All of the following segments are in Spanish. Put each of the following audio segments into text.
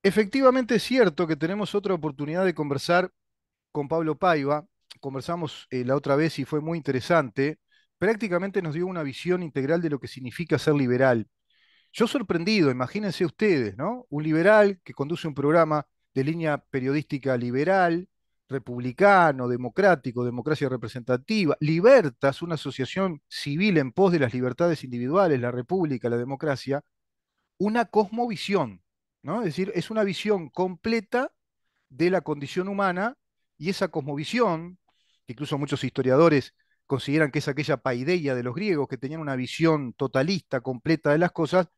Efectivamente es cierto que tenemos otra oportunidad de conversar con Pablo Paiva. Conversamos la otra vez y fue muy interesante. Prácticamente nos dio una visión integral de lo que significa ser liberal. Yo sorprendido, imagínense ustedes, ¿no? Un liberal que conduce un programa de línea periodística liberal, republicano, democrático, democracia representativa, Libertas, una asociación civil en pos de las libertades individuales, la república, la democracia, una cosmovisión, ¿no? Es decir, es una visión completa de la condición humana y esa cosmovisión, que incluso muchos historiadores consideran que es aquella paideia de los griegos que tenían una visión totalista, completa de las cosas,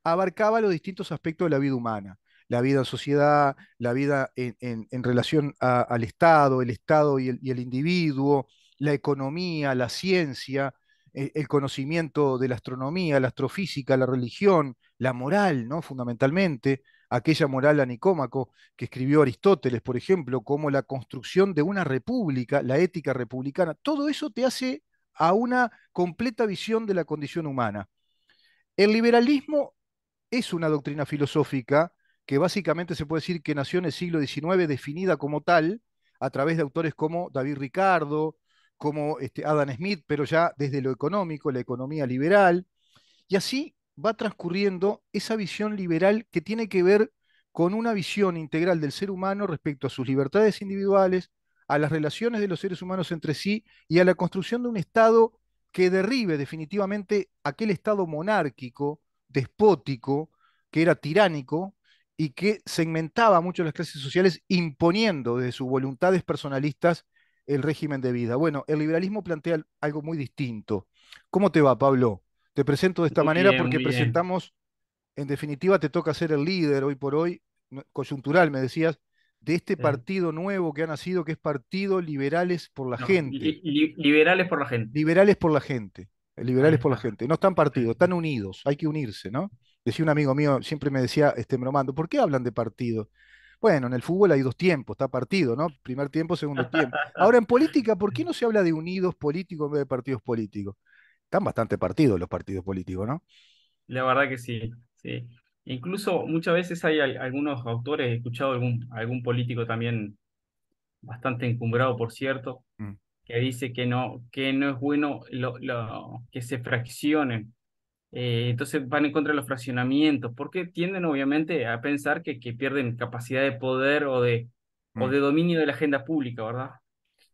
abarcaba los distintos aspectos de la vida humana. La vida en sociedad, la vida en relación al Estado, el Estado y el individuo, la economía, la ciencia, el conocimiento de la astronomía, la astrofísica, la religión, la moral, ¿no? Fundamentalmente, aquella moral a Nicómaco que escribió Aristóteles, por ejemplo, como la construcción de una república, la ética republicana, todo eso te hace a una completa visión de la condición humana. El liberalismo es una doctrina filosófica que básicamente se puede decir que nació en el siglo XIX definida como tal a través de autores como David Ricardo, como Adam Smith, pero ya desde lo económico, la economía liberal, y así va transcurriendo esa visión liberal que tiene que ver con una visión integral del ser humano respecto a sus libertades individuales, a las relaciones de los seres humanos entre sí y a la construcción de un Estado que derribe definitivamente aquel Estado monárquico, despótico, que era tiránico y que segmentaba mucho las clases sociales imponiendo desde sus voluntades personalistas el régimen de vida. Bueno, el liberalismo plantea algo muy distinto. ¿Cómo te va, Pablo? Te presento de esta Muy manera bien, porque muy bien. presentamos, en definitiva, te toca ser el líder hoy por hoy, coyuntural, me decías, de este Eh, partido nuevo que ha nacido, que es Partido Liberales por la no, Gente. liberales por la gente. Liberales por la gente. Ahí Liberales por la está. gente. No están partidos, Perfecto. están unidos, hay que unirse, ¿no? Decía un amigo mío, siempre me decía, bromando, ¿por qué hablan de partido? Bueno, en el fútbol hay dos tiempos, está partido, ¿no? Primer tiempo, segundo tiempo. Ahora, en política, ¿por qué no se habla de unidos políticos en vez de partidos políticos? Están bastante partidos los partidos políticos, ¿no? La verdad que sí, sí. Incluso muchas veces hay algunos autores, he escuchado algún político también bastante encumbrado, por cierto, Mm, que dice que no es bueno que se fraccionen. Entonces van en contra de los fraccionamientos, porque tienden obviamente a pensar que pierden capacidad de poder o mm. de dominio de la agenda pública, ¿verdad?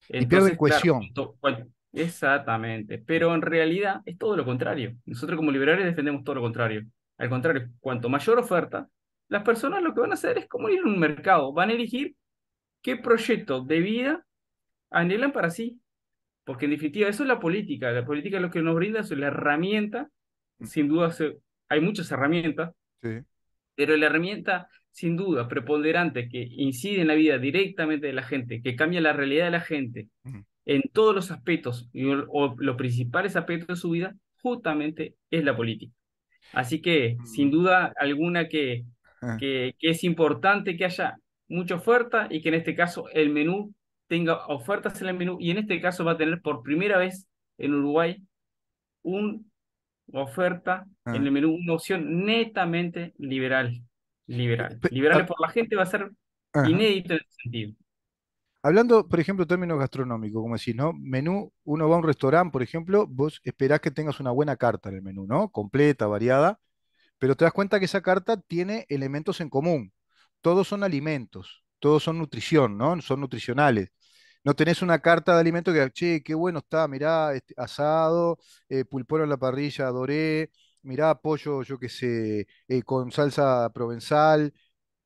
Y pierden Entonces, claro, cohesión. exactamente, pero en realidad es todo lo contrario. Nosotros como liberales defendemos todo lo contrario. Al contrario, cuanto mayor oferta, las personas lo que van a hacer es como ir a un mercado, van a elegir qué proyecto de vida anhelan para sí, porque en definitiva eso es la política lo que nos brinda es la herramienta, Mm, sin duda hay muchas herramientas, sí. pero la herramienta sin duda preponderante que incide en la vida directamente de la gente, que cambia la realidad de la gente Mm, en todos los aspectos o los principales aspectos de su vida, justamente es la política. Así que, sin mm, duda alguna ah, que es importante que haya mucha oferta y que en este caso el menú tenga ofertas en el menú y en este caso va a tener por primera vez en Uruguay una oferta en ah. el menú, una opción netamente liberal. Liberales por la gente va a ser Ajá. inédito en ese sentido. Hablando, por ejemplo, en términos gastronómicos, como decís, ¿no? Menú, uno va a un restaurante, por ejemplo, vos esperás que tengas una buena carta en el menú, ¿no? Completa, variada, pero te das cuenta que esa carta tiene elementos en común. Todos son alimentos, todos son nutrición, ¿no? Son nutricionales. No tenés una carta de alimentos que, che, qué bueno está, mirá, asado, pulpón en la parrilla, adoré, mirá, pollo, yo qué sé, con salsa provenzal.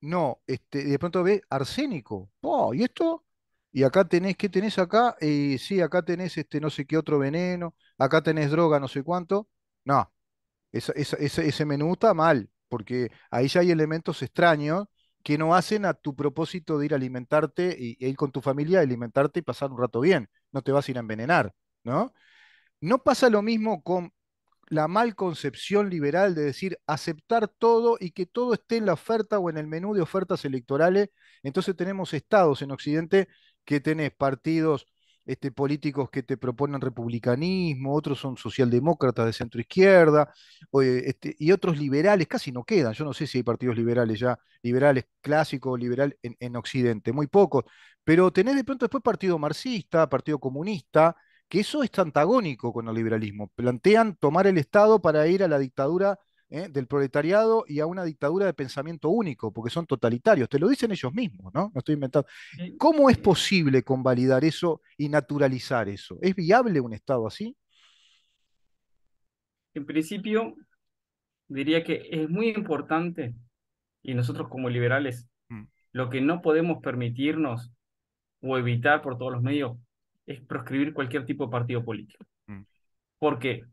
No, de pronto ve arsénico. Oh, ¿y esto? Y acá tenés, ¿qué tenés acá? Sí, acá tenés no sé qué otro veneno, acá tenés droga, no sé cuánto. No, ese menú está mal, porque ahí ya hay elementos extraños que no hacen a tu propósito de ir a alimentarte e ir con tu familia a alimentarte y pasar un rato bien. No te vas a ir a envenenar, ¿no? No pasa lo mismo con la mal concepción liberal de decir aceptar todo y que todo esté en la oferta o en el menú de ofertas electorales. Entonces tenemos estados en Occidente que tenés partidos políticos que te proponen republicanismo, otros son socialdemócratas de centro izquierda, y otros liberales, casi no quedan. Yo no sé si hay partidos liberales ya, liberales clásicos, liberal en Occidente, muy pocos. Pero tenés de pronto después partido marxista, partido comunista, que eso es antagónico con el liberalismo. Plantean tomar el Estado para ir a la dictadura del proletariado y a una dictadura de pensamiento único, porque son totalitarios. Te lo dicen ellos mismos, ¿no? No estoy inventando. Sí, ¿Cómo es posible convalidar eso y naturalizar eso? ¿Es viable un Estado así? en principio, diría que es muy importante, y nosotros como liberales, Mm, lo que no podemos permitirnos o evitar por todos los medios es proscribir cualquier tipo de partido político. mm, Porque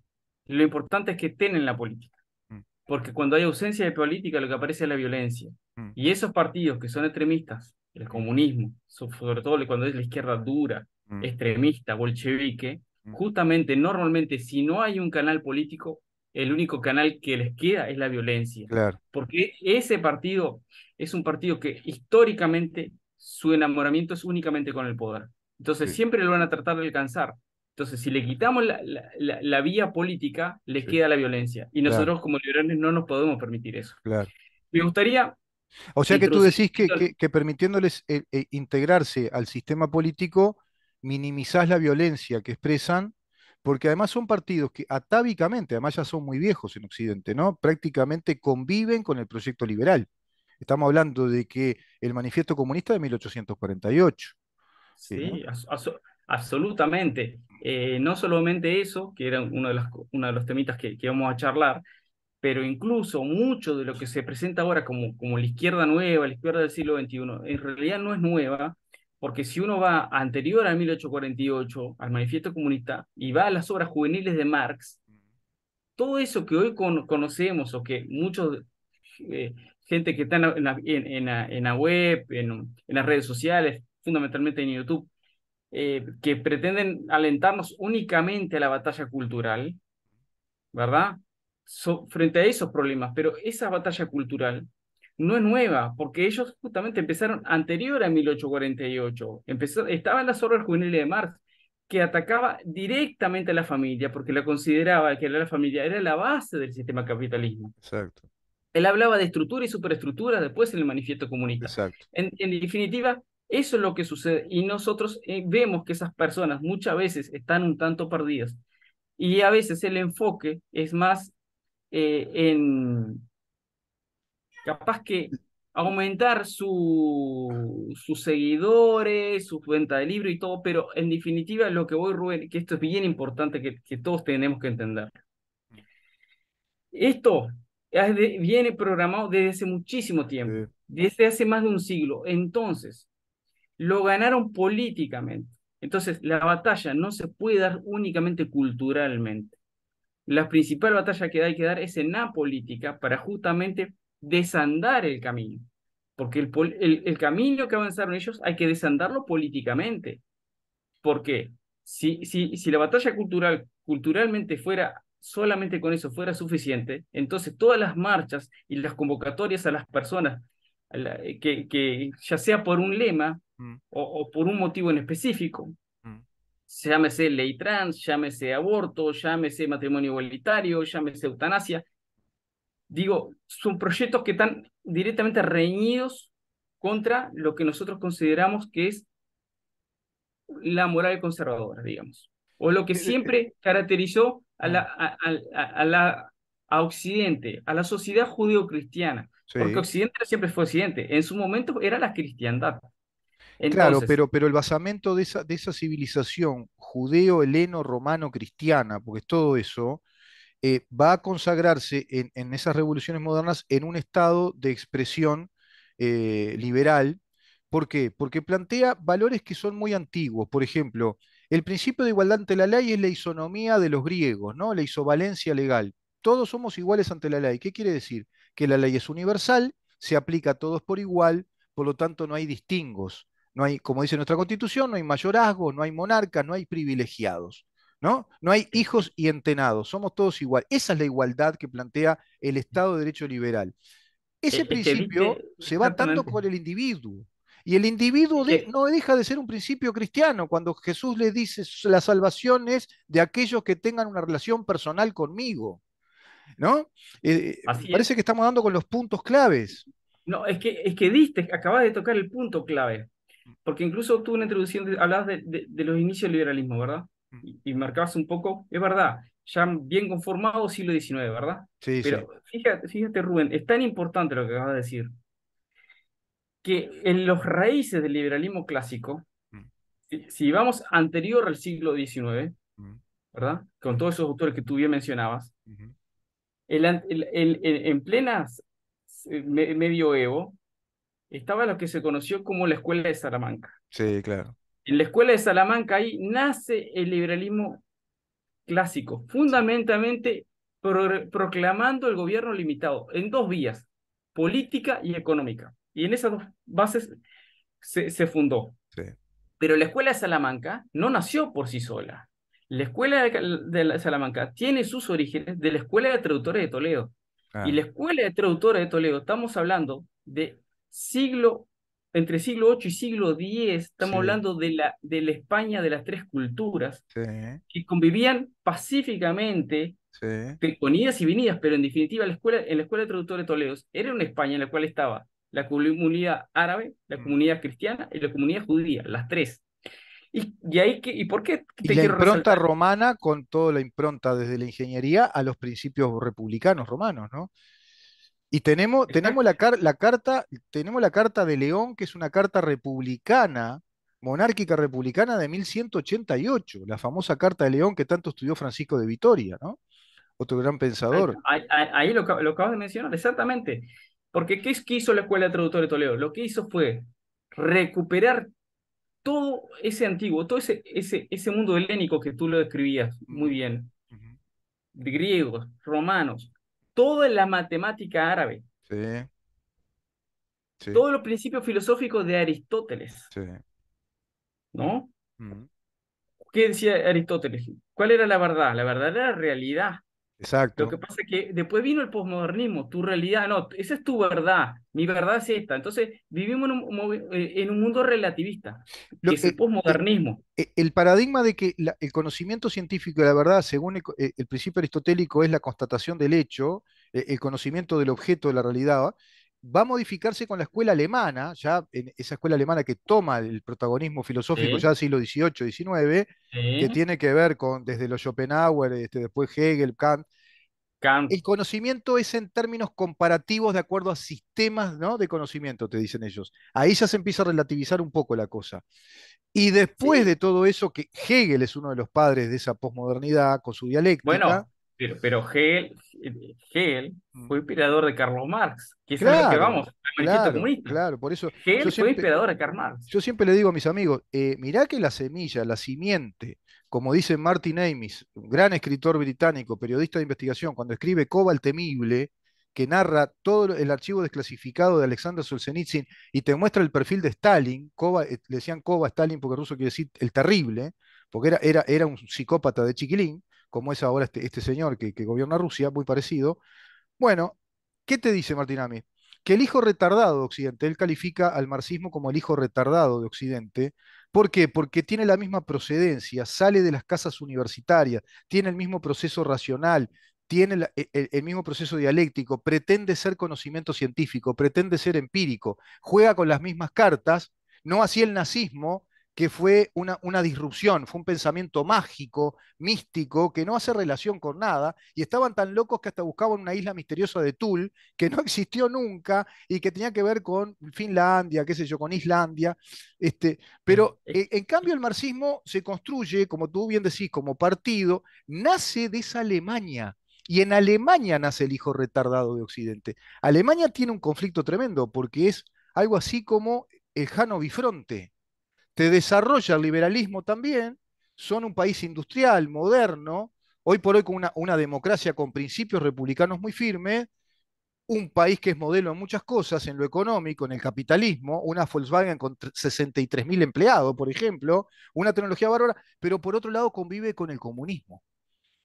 lo importante es que estén en la política. mm, Porque cuando hay ausencia de política, lo que aparece es la violencia. mm, Y esos partidos que son extremistas, el mm, comunismo, sobre todo cuando es la izquierda dura, mm, extremista, bolchevique, mm. justamente, normalmente, si no hay un canal político, el único canal que les queda es la violencia. Claro, Porque ese partido es un partido que históricamente su enamoramiento es únicamente con el poder. Entonces, sí, siempre lo van a tratar de alcanzar. Entonces, si le quitamos la vía política, le sí, queda la violencia. Y claro, nosotros como liberales no nos podemos permitir eso. claro. Me gustaría O sea que tú introducir un decís poquito que permitiéndoles integrarse al sistema político, minimizás la violencia que expresan, porque además son partidos que atávicamente, además ya son muy viejos en Occidente, ¿no? Prácticamente conviven con el proyecto liberal. Estamos hablando de que el manifiesto comunista de 1848, ¿no? sí, absolutamente. No solamente eso, que era uno de los temitas que vamos a charlar, pero incluso mucho de lo que se presenta ahora como la izquierda nueva, la izquierda del siglo XXI, en realidad no es nueva, porque si uno va anterior a 1848, al manifiesto comunista, y va a las obras juveniles de Marx, todo eso que hoy conocemos o que muchos, eh, gente que está en la web, en las redes sociales, fundamentalmente en YouTube, que pretenden alentarnos únicamente a la batalla cultural, ¿verdad? Frente a esos problemas, pero esa batalla cultural no es nueva, porque ellos justamente empezaron anterior a 1848, estaban las obras juveniles de Marx, que atacaba directamente a la familia, porque la consideraba que la familia era la base del sistema capitalismo. Exacto, Él hablaba de estructura y superestructura después en el manifiesto comunista. exacto. En definitiva, eso es lo que sucede y nosotros vemos que esas personas muchas veces están un tanto perdidas y a veces el enfoque es más en capaz que aumentar sus seguidores, su venta de libros y todo, pero en definitiva lo que voy, Rubén, que esto es bien importante que todos tenemos que entender. Esto viene programado desde hace muchísimo tiempo, Eh, desde hace más de un siglo. Entonces, lo ganaron políticamente. Entonces, la batalla no se puede dar únicamente culturalmente. La principal batalla que hay que dar es en la política para justamente desandar el camino. Porque el camino que avanzaron ellos hay que desandarlo políticamente. ¿Por qué? Si la batalla culturalmente fuera solamente con eso fuera suficiente, entonces todas las marchas y las convocatorias a las personas que ya sea por un lema mm, o por un motivo en específico, mm. llámese ley trans, llámese aborto, llámese matrimonio igualitario, llámese eutanasia, digo, son proyectos que están directamente reñidos contra lo que nosotros consideramos que es la moral conservadora, digamos, o lo que Eh, eh, siempre caracterizó mm, a Occidente, a la sociedad judío-cristiana, porque sí. Occidente no siempre fue Occidente, en su momento era la cristiandad. Claro, Entonces, pero el basamento de esa civilización judeo-heleno-romano-cristiana, porque es todo eso, va a consagrarse en esas revoluciones modernas en un estado de expresión liberal. ¿Por qué? Porque plantea valores que son muy antiguos. Por ejemplo, el principio de igualdad ante la ley es la isonomía de los griegos, ¿no? La isovalencia legal. Todos somos iguales ante la ley. ¿Qué quiere decir? Que la ley es universal, se aplica a todos por igual, por lo tanto no hay distingos. No hay, como dice nuestra constitución, no hay mayorazgos, no hay monarcas, no hay privilegiados. ¿No? No hay hijos y entenados, somos todos iguales. Esa es la igualdad que plantea el Estado de Derecho liberal. Ese es que principio viste se va dando exactamente. con el individuo. Y el individuo Es que, no deja de ser un principio cristiano cuando Jesús le dice la salvación es de aquellos que tengan una relación personal conmigo, ¿no? Me así parece es. que estamos dando con los puntos claves. No, es que diste, acabas de tocar el punto clave. Porque incluso tú en la introducción hablabas de los inicios del liberalismo, ¿verdad? Y marcabas un poco, es verdad, ya bien conformado siglo XIX, ¿verdad? Sí, sí. Pero fíjate, Rubén, es tan importante lo que acabas de decir, que en los raíces del liberalismo clásico, si vamos anterior al siglo XIX, ¿verdad? Con todos esos autores que tú bien mencionabas, en plenas medioevo estaba lo que se conoció como la Escuela de Salamanca. Sí, claro. En la Escuela de Salamanca ahí nace el liberalismo clásico, fundamentalmente proclamando el gobierno limitado en dos vías, política y económica. Y en esas dos bases se fundó. Sí. Pero la Escuela de Salamanca no nació por sí sola. La Escuela de Salamanca tiene sus orígenes de la Escuela de Traductores de Toledo. Y Claro. la Escuela de Traductores de Toledo, estamos hablando de siglo, entre siglo VIII y siglo X, estamos Sí, hablando de la España de las tres culturas, sí, que convivían pacíficamente, sí. con idas y venidas, pero en definitiva en la Escuela de Traductores de Toledo era una España en la cual estaba la comunidad árabe, la Mm. comunidad cristiana y la comunidad judía, las tres. ¿Y por qué Y te la quiero impronta resaltar? romana con toda la impronta desde la ingeniería a los principios republicanos romanos, ¿no? Y tenemos Exacto. tenemos la carta de León, que es una carta republicana, monárquica republicana de 1188, la famosa carta de León que tanto estudió Francisco de Vitoria, ¿no? Otro gran pensador. Ahí lo acabas de mencionar, exactamente. Porque ¿qué hizo la Escuela de Traductores de Toledo? Lo que hizo fue recuperar todo ese antiguo, todo ese mundo helénico que tú lo describías muy Ujú, bien, ujú. de griegos, romanos, toda la matemática árabe, Sí, sí, todos los principios filosóficos de Aristóteles, sí. ¿no? Ujú. ¿Qué decía Aristóteles? ¿Cuál era la verdad? La verdad era la realidad. Lo Exacto. que pasa es que después vino el posmodernismo, tu realidad, no, esa es tu verdad, mi verdad es esta. Entonces vivimos en un mundo relativista, Lo- que es el el, posmodernismo. el paradigma de que el conocimiento científico de la verdad, según el principio aristotélico, es la constatación del hecho, el conocimiento del objeto de la realidad, va a modificarse con la escuela alemana, ya en esa escuela alemana que toma el protagonismo filosófico ya Sí, del siglo XVIII, XIX, que sí, tiene que ver con desde los Schopenhauer, después Hegel, Kant. Kant, El conocimiento es en términos comparativos de acuerdo a sistemas, ¿no?, de conocimiento, te dicen ellos. Ahí ya se empieza a relativizar un poco la cosa. Y después de sí. todo eso, que Hegel es uno de los padres de esa posmodernidad con su dialéctica. Bueno, pero Hegel Mm. fue inspirador de Karl Marx, que es a lo que Claro, vamos, al manifiesto claro, comunista. claro. Por eso yo Hegel fue siempre, inspirador de Karl Marx. yo siempre le digo a mis amigos, mirá que la semilla, la simiente, como dice Martin Amis, un gran escritor británico, periodista de investigación, cuando escribe Coba el Temible, que narra todo el archivo desclasificado de Alexander Solzhenitsyn y te muestra el perfil de Stalin. Koba, le decían Koba a Stalin porque ruso quiere decir el terrible, porque era un psicópata de chiquilín, como es ahora este señor que gobierna Rusia, muy parecido. Bueno, ¿qué te dice Martín Amis? Que el hijo retardado de Occidente, él califica al marxismo como el hijo retardado de Occidente. ¿Por qué? Porque tiene la misma procedencia, sale de las casas universitarias, tiene el mismo proceso racional, tiene el mismo proceso dialéctico, pretende ser conocimiento científico, pretende ser empírico, juega con las mismas cartas, no así el nazismo, que fue una disrupción, fue un pensamiento mágico, místico, que no hace relación con nada, y estaban tan locos que hasta buscaban una isla misteriosa de Thule, que no existió nunca y que tenía que ver con Finlandia, qué sé yo, con Islandia. Sí. Pero en cambio el marxismo se construye, como tú bien decís, como partido, nace de esa Alemania. Y en Alemania nace el hijo retardado de Occidente. Alemania tiene un conflicto tremendo porque es algo así como el Jano Bifronte, te desarrolla el liberalismo también, son un país industrial, moderno, hoy por hoy con una democracia con principios republicanos muy firmes, un país que es modelo en muchas cosas, en lo económico, en el capitalismo, una Volkswagen con 63.000 empleados, por ejemplo, una tecnología bárbara, pero por otro lado convive con el comunismo,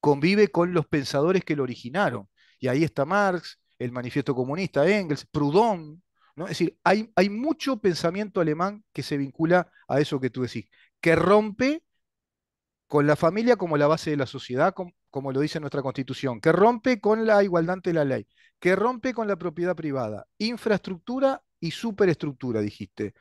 convive con los pensadores que lo originaron. Y ahí está Marx, el manifiesto comunista, Engels, Proudhon, ¿no? Es decir, hay mucho pensamiento alemán que se vincula a eso que tú decís, que rompe con la familia como la base de la sociedad, como lo dice nuestra Constitución, que rompe con la igualdad ante la ley, que rompe con la propiedad privada, infraestructura y superestructura, dijiste.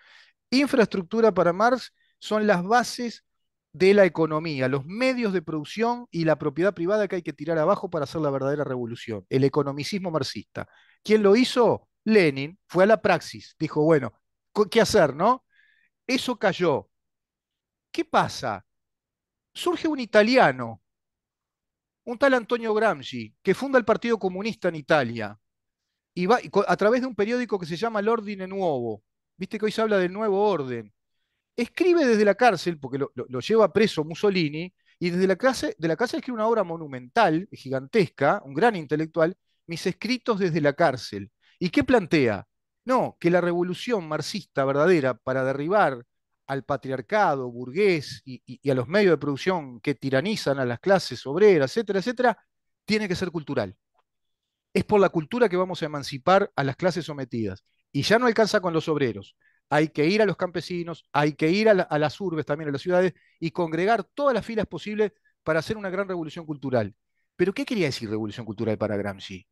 Infraestructura para Marx son las bases de la economía, los medios de producción y la propiedad privada que hay que tirar abajo para hacer la verdadera revolución, el economicismo marxista. ¿Quién lo hizo? Lenin fue a la praxis, dijo, bueno, ¿qué hacer, no? Eso cayó. ¿Qué pasa? Surge un italiano, un tal Antonio Gramsci, que funda el Partido Comunista en Italia, y va a través de un periódico que se llama L'Ordine Nuovo. Viste que hoy se habla del nuevo orden. Escribe desde la cárcel, porque lo lleva preso Mussolini, y desde de la cárcel escribe una obra monumental, gigantesca, un gran intelectual, Mis escritos desde la cárcel. ¿Y qué plantea? No, que la revolución marxista verdadera para derribar al patriarcado burgués y a los medios de producción que tiranizan a las clases obreras, etcétera, etcétera, tiene que ser cultural. Es por la cultura que vamos a emancipar a las clases sometidas. Y ya no alcanza con los obreros. Hay que ir a los campesinos, hay que ir a las urbes, también a las ciudades, y congregar todas las filas posibles para hacer una gran revolución cultural. Pero ¿qué quería decir revolución cultural para Gramsci?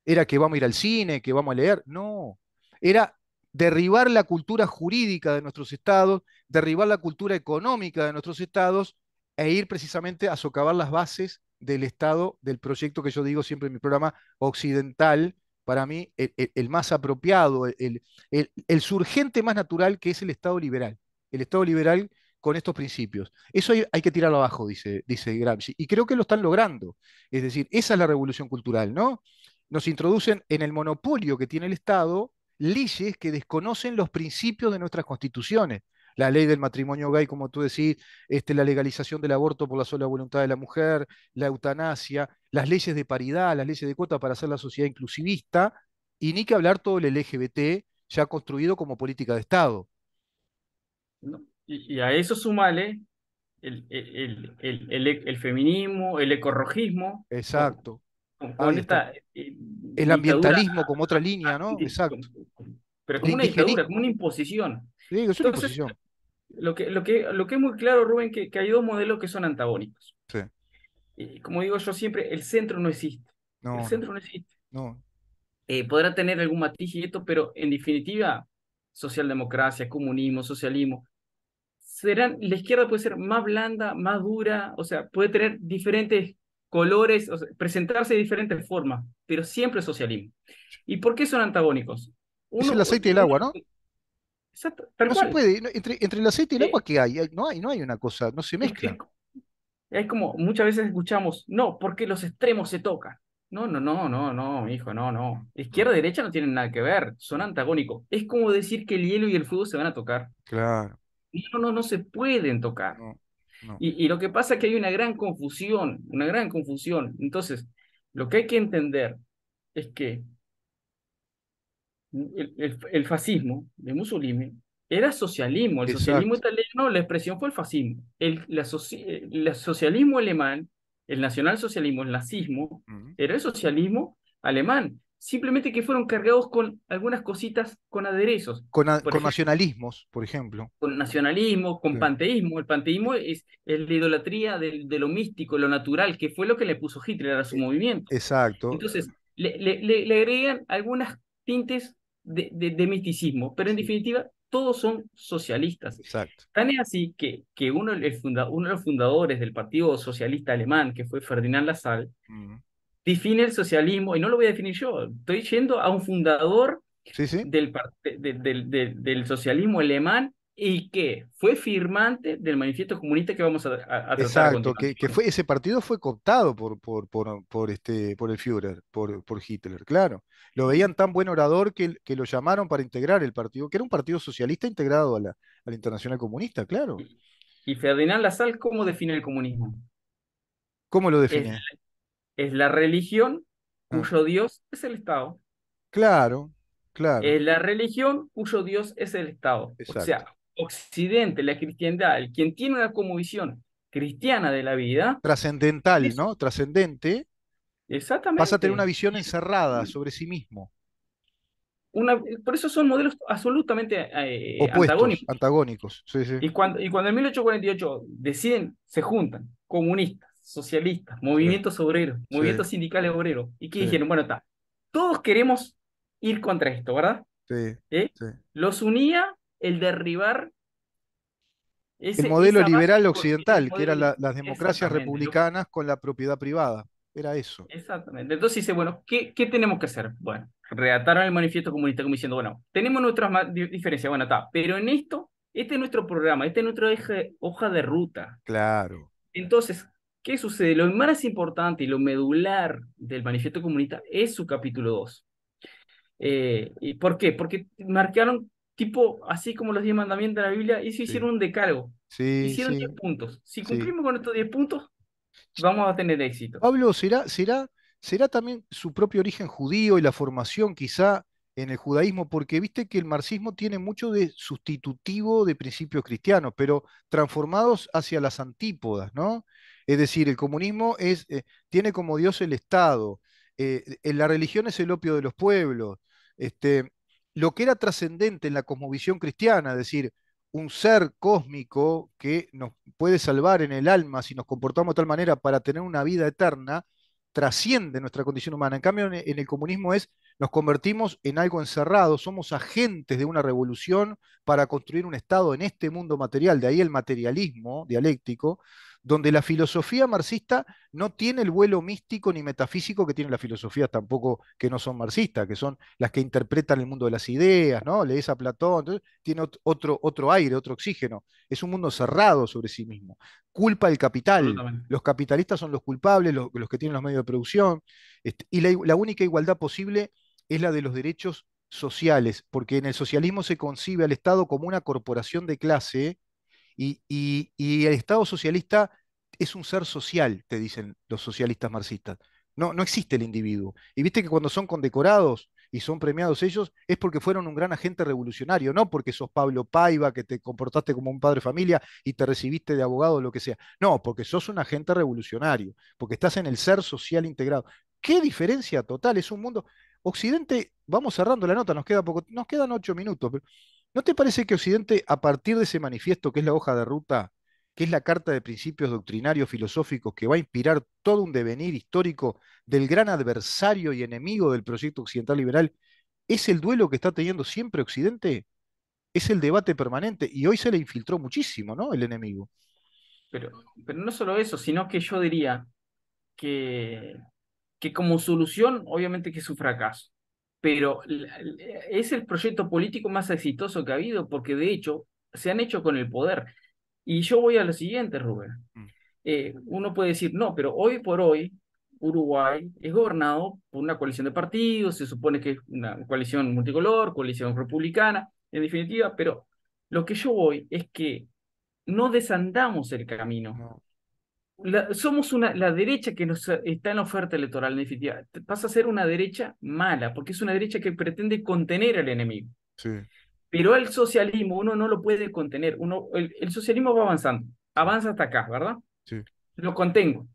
¿Era que vamos a ir al cine, que vamos a leer? No. Era derribar la cultura jurídica de nuestros estados, derribar la cultura económica de nuestros estados e ir precisamente a socavar las bases del Estado, del proyecto que yo digo siempre en mi programa occidental, para mí el más apropiado, el surgente más natural, que es el Estado liberal. El Estado liberal con estos principios. Eso hay que tirarlo abajo, dice Gramsci. Y creo que lo están logrando. Es decir, esa es la revolución cultural, ¿no? Nos introducen en el monopolio que tiene el Estado leyes que desconocen los principios de nuestras constituciones. La ley del matrimonio gay, como tú decís, la legalización del aborto por la sola voluntad de la mujer, la eutanasia, las leyes de paridad, las leyes de cuota para hacer la sociedad inclusivista, y ni que hablar todo el LGBT ya construido como política de Estado. ¿no? Y a eso sumale el feminismo, el ecorrojismo, Exacto. Ahí con está. esta El dictadura, ambientalismo como otra línea, ¿no? Exacto. pero El como una dictadura, como indigenismo. una imposición. Sí, es una Entonces, imposición. lo que es muy claro, Rubén, que hay dos modelos que son antagónicos. Sí. Y como digo yo siempre, el centro no existe. El No, no, centro no existe. no. Podrá tener algún matiz y esto, pero en definitiva, socialdemocracia, comunismo, socialismo, la izquierda puede ser más blanda, más dura, o sea, puede tener diferentes colores, o sea, presentarse de diferentes formas, pero siempre socialismo. ¿Y por qué son antagónicos? Es el aceite y el agua, ¿no? Exacto, tal No se cual. puede. entre el aceite y el Eh, agua, ¿qué hay? No hay una cosa, no se es, mezclan. es, es como muchas veces escuchamos, no, porque los extremos se tocan. No, no, no, no, no, hijo, no, no. No, Izquierda y derecha no tienen nada que ver, son antagónicos. Es como decir que el hielo y el fuego se van a tocar. claro, No, no, no se pueden tocar. no, no. Y lo que pasa es que hay una gran confusión, una gran confusión. Entonces, lo que hay que entender es que el fascismo de Mussolini era socialismo. El socialismo Exacto. italiano, la expresión fue el fascismo. El socialismo alemán, el nacionalsocialismo, el nazismo, Ujú. era el socialismo alemán. Simplemente que fueron cargados con algunas cositas, con aderezos. Por Con ejemplo, nacionalismos, por ejemplo. con nacionalismo, con Sí. panteísmo. El panteísmo es la idolatría de lo místico, lo natural, que fue lo que le puso Hitler a su E- movimiento. Exacto, Entonces, le agregan algunas tintes de misticismo, pero en sí, definitiva, todos son socialistas. exacto. Tan es así que uno de los fundadores del Partido Socialista Alemán, que fue Ferdinand Lassalle, Ujú. define el socialismo, y no lo voy a definir yo, estoy yendo a un fundador Sí, sí, del socialismo alemán y que fue firmante del manifiesto comunista que vamos a tratar a exacto. Que continuación. ese partido fue cooptado por el Führer, por Hitler, claro. Lo veían tan buen orador que lo llamaron para integrar el partido, que era un partido socialista integrado a la Internacional Comunista, claro. Y, y Ferdinand Lassalle, ¿cómo define el comunismo? ¿Cómo lo Es, define? es la religión Ah, cuyo Dios es el Estado. claro, claro, Es la religión cuyo Dios es el Estado. O exacto. sea, Occidente, la cristiandad, el quien tiene una cosmovisión cristiana de la vida, Trascendental, eso, ¿no? Trascendente, pasa a tener una exactamente. visión encerrada sobre sí mismo. por eso son modelos absolutamente Opuestos, antagónicos. antagónicos. Sí, sí, Y cuando en 1848 deciden, se juntan comunistas, socialistas, sí, movimientos obreros, sí, movimientos sindicales obreros, y que sí, dijeron, bueno, está, todos queremos ir contra esto, ¿verdad? sí, ¿Eh? sí. Los unía el derribar El modelo esa base liberal del occidental, que modelo. eran las democracias Exactamente. republicanas con la propiedad privada. Era eso. Exactamente. Entonces dice, bueno, ¿qué tenemos que hacer? Bueno, redactaron el manifiesto comunista como diciendo, bueno, tenemos nuestras diferencias, bueno, está, pero en esto, este es nuestro programa, este es nuestra hoja de ruta. Claro. Entonces, ¿qué sucede? Lo más importante y lo medular del manifiesto comunista es su capítulo 2. ¿Y por qué? Porque marcaron tipo, así como los 10 mandamientos de la Biblia, y se Sí, hicieron un decálogo. sí, Hicieron sí, 10 puntos. Si sí. cumplimos con estos 10 puntos, vamos a tener éxito. Pablo, ¿será también su propio origen judío y la formación quizá en el judaísmo? Porque viste que el marxismo tiene mucho de sustitutivo de principios cristianos, pero transformados hacia las antípodas, ¿no? Es decir, el comunismo tiene como Dios el Estado, la religión es el opio de los pueblos, este, lo que era trascendente en la cosmovisión cristiana, es decir, un ser cósmico que nos puede salvar en el alma si nos comportamos de tal manera para tener una vida eterna, trasciende nuestra condición humana. En cambio, en el comunismo nos convertimos en algo encerrado, somos agentes de una revolución para construir un Estado en este mundo material, de ahí el materialismo dialéctico, donde la filosofía marxista no tiene el vuelo místico ni metafísico que tienen las filosofías tampoco que no son marxistas, que son las que interpretan el mundo de las ideas, ¿no? Lees a Platón, entonces, tiene otro aire, otro oxígeno. Es un mundo cerrado sobre sí mismo. Culpa el capital. Absolutamente. Los capitalistas son los culpables, los que tienen los medios de producción. Y la única igualdad posible es la de los derechos sociales, porque en el socialismo se concibe al Estado como una corporación de clase y el Estado socialista es un ser social, te dicen los socialistas marxistas. No, no existe el individuo. Y viste que cuando son condecorados y son premiados ellos, es porque fueron un gran agente revolucionario, no porque sos Pablo Paiva, que te comportaste como un padre de familia y te recibiste de abogado o lo que sea. No, porque sos un agente revolucionario, porque estás en el ser social integrado. ¿Qué diferencia total? Es un mundo. Occidente, vamos cerrando la nota, nos quedan 8 minutos, pero ¿no te parece que Occidente, a partir de ese manifiesto que es la hoja de ruta, que es la carta de principios doctrinarios filosóficos que va a inspirar todo un devenir histórico del gran adversario y enemigo del proyecto occidental liberal, es el duelo que está teniendo siempre Occidente? Es el debate permanente y hoy se le infiltró muchísimo, ¿no? El enemigo. Pero no solo eso, sino que yo diría que, que como solución, obviamente que es un fracaso, pero es el proyecto político más exitoso que ha habido, porque de hecho se han hecho con el poder. Y yo voy a lo siguiente, Rubén. Mm, Uno puede decir, no, pero hoy por hoy Uruguay es gobernado por una coalición de partidos, se supone que es una coalición multicolor, coalición republicana, en definitiva, pero lo que yo voy es que no desandamos el camino. no, Somos la derecha que nos está en la oferta electoral, en definitiva. Pasa a ser una derecha mala, porque es una derecha que pretende contener al enemigo. sí, Pero el socialismo uno no lo puede contener. El socialismo va avanzando, sí, avanza hasta acá, ¿verdad? sí, Lo contengo.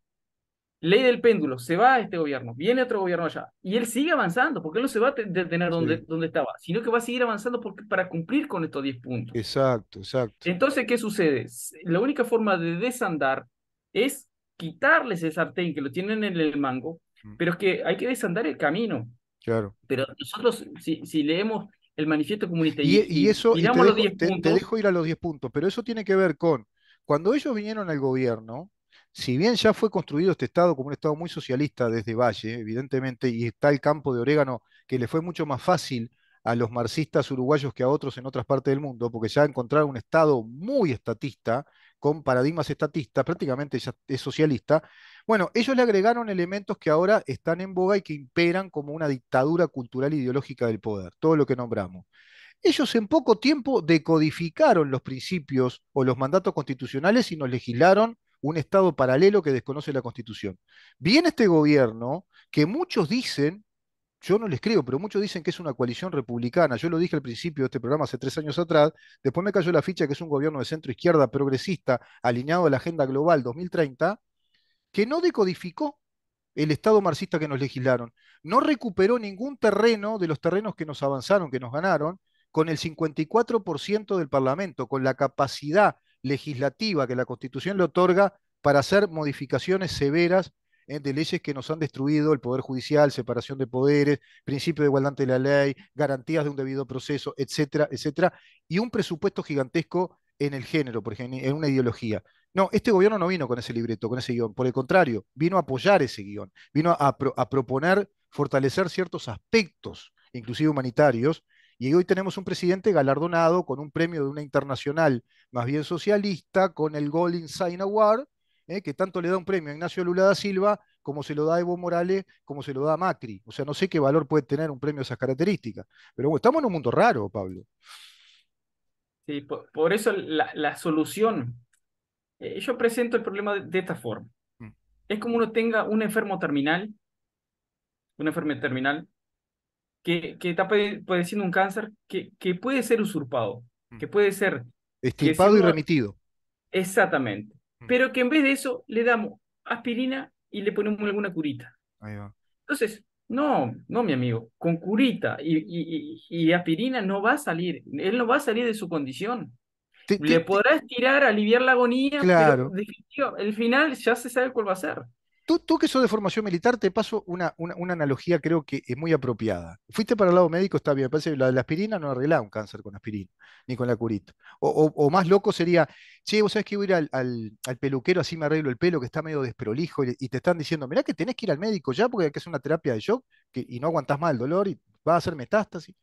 Ley del péndulo, se va a este gobierno, viene otro gobierno allá, y él sigue avanzando, porque él no se va a detener sí, donde estaba, sino que va a seguir avanzando para cumplir con estos 10 puntos. exacto, exacto. Entonces, ¿qué sucede? La única forma de desandar es quitarles el sartén que lo tienen en el mango, Mm, pero es que hay que desandar el camino. claro. Pero nosotros, si leemos el manifiesto comunista Y y eso, y miramos los 10 te puntos, dejo ir a los 10 puntos, pero eso tiene que ver con cuando ellos vinieron al gobierno, si bien ya fue construido este Estado como un Estado muy socialista desde Valle, evidentemente, y está el campo de orégano que le fue mucho más fácil a los marxistas uruguayos que a otros en otras partes del mundo, porque ya encontraron un Estado muy estatista, con paradigmas estatistas, prácticamente ya es socialista. Bueno, ellos le agregaron elementos que ahora están en boga y que imperan como una dictadura cultural e ideológica del poder, todo lo que nombramos. Ellos en poco tiempo decodificaron los principios o los mandatos constitucionales y nos legislaron un Estado paralelo que desconoce la Constitución. Viene este gobierno que muchos dicen, yo no les creo, pero muchos dicen que es una coalición republicana. Yo lo dije al principio de este programa hace 3 años atrás, después me cayó la ficha que es un gobierno de centro izquierda progresista alineado a la Agenda Global 2030, que no decodificó el Estado marxista que nos legislaron. No recuperó ningún terreno de los terrenos que nos avanzaron, que nos ganaron, con el 54% del Parlamento, con la capacidad legislativa que la Constitución le otorga para hacer modificaciones severas de leyes que nos han destruido el Poder Judicial, separación de poderes, principio de igualdad ante la ley, garantías de un debido proceso, etcétera, etcétera, y un presupuesto gigantesco en el género, por ejemplo, en una ideología. No, este gobierno no vino con ese libreto, con ese guión. Por el contrario, vino a apoyar ese guión, vino a proponer fortalecer ciertos aspectos, inclusive humanitarios, y hoy tenemos un presidente galardonado con un premio de una internacional más bien socialista, con el Golden Sign Award, que tanto le da un premio a Ignacio Lula da Silva como se lo da a Evo Morales, como se lo da a Macri. O sea, no sé qué valor puede tener un premio de esas características. Pero bueno, estamos en un mundo raro, Pablo. Sí, por eso la solución, yo presento el problema de esta forma. Mm, Es como uno tenga un enfermo terminal, una enfermedad terminal, que está padeciendo un cáncer que puede ser usurpado, mm. que puede ser que si Extirpado y uno, remitido. exactamente, Mm, pero que en vez de eso le damos aspirina y le ponemos alguna curita. ahí va. Entonces, no, no, mi amigo, con curita y aspirina no va a salir, él no va a salir de su condición. Te- te- Le te- podrá estirar, aliviar la agonía, pero claro. definitivo, el final ya se sabe cuál va a ser. Tú que sos de formación militar, te paso una analogía creo que es muy apropiada. Fuiste para el lado médico, está bien, me parece que la de la aspirina no arregla un cáncer con aspirina, ni con la curita. O más loco sería, che, vos sabés que voy a ir al peluquero, así me arreglo el pelo, que está medio desprolijo, y te están diciendo, mirá que tenés que ir al médico ya, porque hay que hacer una terapia de shock, y no aguantás más el dolor, y va a hacer metástasis.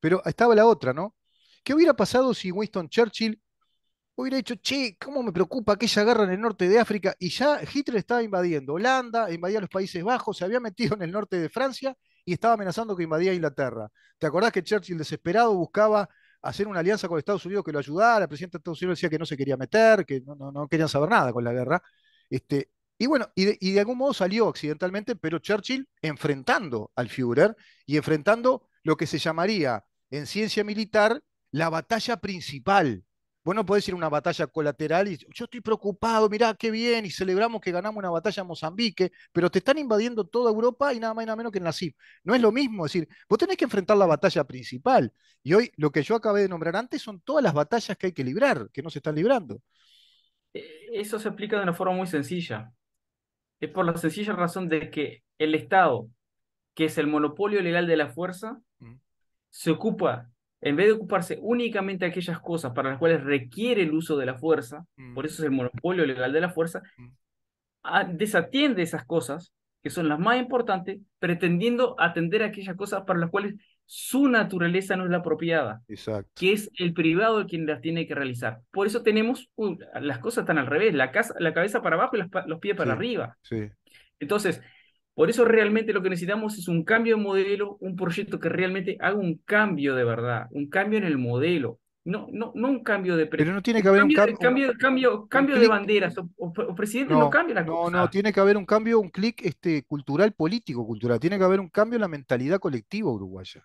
Pero estaba la otra, ¿no? ¿Qué hubiera pasado si Winston Churchill hubiera dicho, che, cómo me preocupa aquella guerra en el norte de África? Y ya Hitler estaba invadiendo Holanda, invadía los Países Bajos, se había metido en el norte de Francia y estaba amenazando que invadía Inglaterra. ¿Te acordás que Churchill desesperado buscaba hacer una alianza con Estados Unidos que lo ayudara? El presidente de Estados Unidos decía que no se quería meter, que no querían saber nada con la guerra. Este, y bueno, y de algún modo salió accidentalmente, pero Churchill enfrentando al Führer y enfrentando lo que se llamaría en ciencia militar la batalla principal. Vos no podés ir a una batalla colateral y yo estoy preocupado, mirá qué bien, y celebramos que ganamos una batalla en Mozambique, pero te están invadiendo toda Europa y nada más y nada menos que en la CIP. No es lo mismo, es decir, vos tenés que enfrentar la batalla principal. Y hoy lo que yo acabé de nombrar antes son todas las batallas que hay que librar, que no se están librando. Eso se explica de una forma muy sencilla. Es por la sencilla razón de que el Estado, que es el monopolio legal de la fuerza, Mm, se ocupa, en vez de ocuparse únicamente de aquellas cosas para las cuales requiere el uso de la fuerza, por mm, eso es el monopolio legal de la fuerza, mm. desatiende esas cosas, que son las más importantes, pretendiendo atender aquellas cosas para las cuales su naturaleza no es la apropiada, Exacto. que es el privado el quien las tiene que realizar. Por eso tenemos, las cosas están al revés, la cabeza para abajo y los pies para Sí, arriba. sí. Entonces, por eso realmente lo que necesitamos es un cambio de modelo, un proyecto que realmente haga un cambio de verdad, un cambio en el modelo. No un cambio Pero no tiene un que haber un, cambio cam- un cambio de clic. banderas. O presidente no No, cambia las no, cosas. tiene que haber un cambio, un clic cultural, político, cultural. Tiene que haber un cambio en la mentalidad colectiva uruguaya.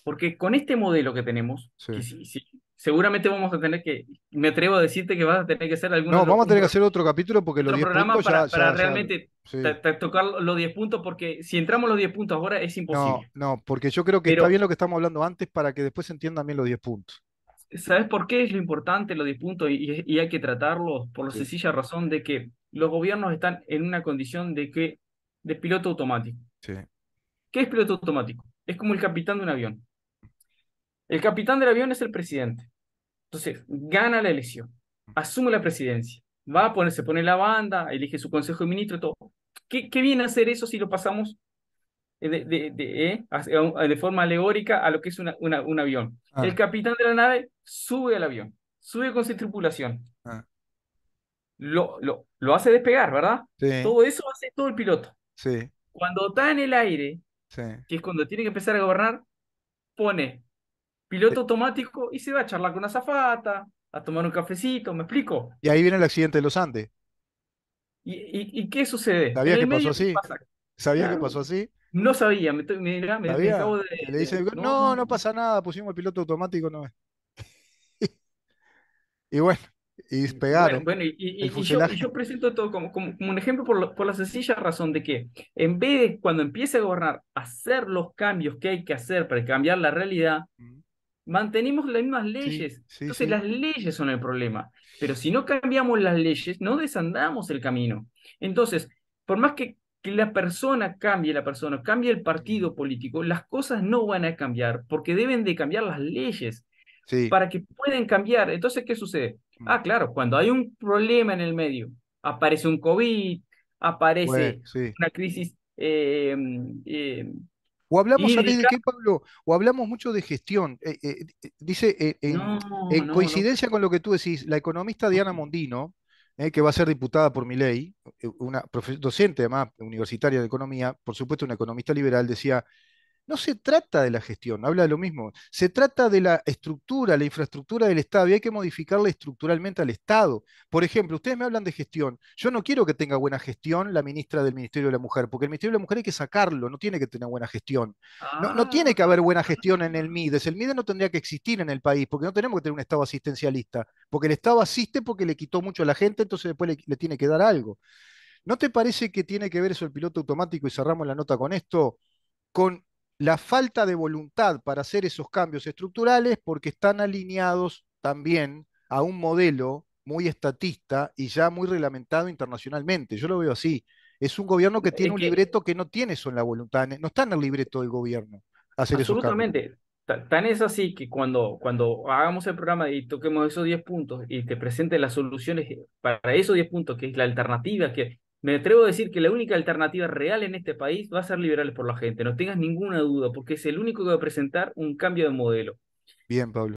Porque con este modelo que tenemos, Sí. que sí, sí, seguramente vamos a tener que, me atrevo a decirte que vas a tener que hacer No, vamos a tener que hacer otro capítulo porque los otro 10 programa puntos ya, para ya, ya. realmente Sí. tocar los 10 puntos, porque si entramos los 10 puntos ahora es No, imposible. no, porque yo creo que está bien Pero lo que estamos hablando antes para que después se entiendan bien los 10 puntos. ¿sabes por qué es lo importante los 10 puntos y hay que tratarlos? Por la Sí, sencilla razón de que los gobiernos están en una condición de piloto automático. sí. ¿Qué es piloto automático? Es como el capitán de un avión. El capitán del avión es el presidente. Entonces, gana la elección, asume la presidencia, va a poner, se pone la banda, elige su consejo de ministros, todo. ¿Qué viene a hacer eso si lo pasamos de forma alegórica a lo que es un avión? El Ah, capitán de la nave sube al avión, sube con su tripulación, ah. lo hace despegar, ¿verdad? Sí, Todo eso hace todo el piloto. sí, Cuando está en el aire, sí. que es cuando tiene que empezar a gobernar, pone piloto automático y se va a charlar con una azafata, a tomar un cafecito, ¿me explico? Y ahí viene el accidente de los Andes. ¿Y qué sucede? En ¿Sabías el que pasó medio, ¿qué así? pasa? ¿Sabías que Claro, pasó así? no sabía, mira, me ¿Sabía? acabo Que le dice, no, no, no, no no. pasa nada, pusimos el piloto automático, no es. Y bueno, y Bueno, despegaron bueno, el y fuselaje. yo presento todo como un ejemplo por la sencilla razón de que en vez de cuando empiece a gobernar, hacer los cambios que hay que hacer para cambiar la realidad, Mm. mantenemos las mismas Sí, leyes. sí, Entonces sí. las leyes son el problema. Pero si no cambiamos las leyes, no desandamos el camino. Entonces, por más que la persona cambie, el Mm. partido político, las cosas no van a cambiar porque deben de cambiar las leyes Sí. para que puedan cambiar. Entonces, ¿qué sucede? Mm. Ah, claro, cuando hay un problema en el medio, aparece un COVID, Bueno, aparece sí. una crisis eh, O hablamos, ¿sabés de hídrica. qué, Pablo? O hablamos mucho de gestión. Dice, No, en no, no. coincidencia con lo que tú decís, la economista Diana Mondino, que va a ser diputada por mi ley, una docente además universitaria de economía, por supuesto una economista liberal, decía, no se trata de la gestión, habla de lo mismo, se trata de la estructura, la infraestructura del Estado y hay que modificarla estructuralmente al Estado. Por ejemplo, ustedes me hablan de gestión, yo no quiero que tenga buena gestión la ministra del Ministerio de la Mujer, porque el Ministerio de la Mujer hay que sacarlo, no tiene que tener buena gestión. No, no tiene Ah, que haber buena gestión en el MIDES, el MIDES no tendría que existir en el país, porque no tenemos que tener un Estado asistencialista, porque el Estado asiste porque le quitó mucho a la gente, entonces después le tiene que dar algo. ¿No te parece que tiene que ver eso el piloto automático y cerramos la nota con esto? Con la falta de voluntad para hacer esos cambios estructurales porque están alineados también a un modelo muy estatista y ya muy reglamentado internacionalmente. Yo lo veo así. Es un gobierno que tiene es un que libreto que no tiene eso en la voluntad, no está en el libreto del gobierno hacer esos cambios. absolutamente. Tan es así que cuando hagamos el programa y toquemos esos 10 puntos y te presente las soluciones para esos 10 puntos, que es la alternativa, que me atrevo a decir que la única alternativa real en este país va a ser liberales por la gente. No tengas ninguna duda, porque es el único que va a presentar un cambio de modelo. Bien, Pablo.